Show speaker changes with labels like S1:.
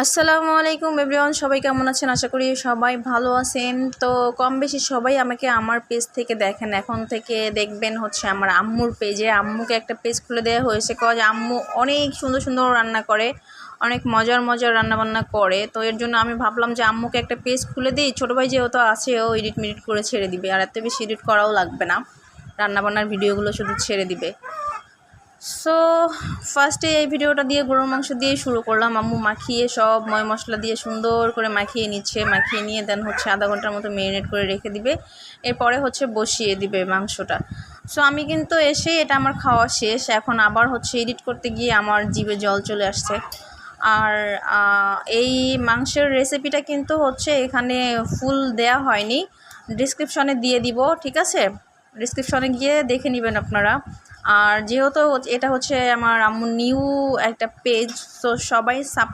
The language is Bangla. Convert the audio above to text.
S1: আসসালামু আলাইকুম এভরিওয়ান, সবাই কেমন আছেন? আশা করি সবাই ভালো আছেন। তো কম বেশি সবাই আমাকে আমার পেজ থেকে দেখেন। এখন থেকে দেখবেন হচ্ছে আমার আম্মুর পেজে। আম্মুকে একটা পেজ খুলে দেওয়া হয়েছে, কজ আম্মু অনেক সুন্দর সুন্দর রান্না করে, অনেক মজার মজার রান্নাবান্না করে। তো এর জন্য আমি ভাবলাম যে আম্মুকে একটা পেজ খুলে দিই। ছোটো ভাই যেহেতু আছে, ও এডিট মিডিট করে ছেড়ে দিবে, আর এত বেশি এডিট করাও লাগবে না, রান্নাবান্নার ভিডিওগুলো শুধু ছেড়ে দিবে। সো ফার্স্টে এই ভিডিওটা দিয়ে গরুর মাংস দিয়ে শুরু করলাম। আম্মু মাখিয়ে সব ময় মশলা দিয়ে সুন্দর করে মাখিয়ে নিচ্ছে। মাখিয়ে নিয়ে দেন হচ্ছে আধা ঘন্টার মতো ম্যারিনেট করে রেখে দিবে। এরপরে হচ্ছে বসিয়ে দিবে মাংসটা। সো আমি কিন্তু এসে এটা আমার খাওয়া শেষ। এখন আবার হচ্ছে এডিট করতে গিয়ে আমার জিভে জল চলে আসছে। আর এই মাংসের রেসিপিটা কিন্তু হচ্ছে এখানে ফুল দেয়া হয়নি, ডিসক্রিপশনে দিয়ে দিব, ঠিক আছে? ডিসক্রিপশনে গিয়ে দেখে নেবেন আপনারা। আর যেহেতু এটা হচ্ছে আমার আম্মুর নিউ একটা পেজ, তো সবাই সাপোর্ট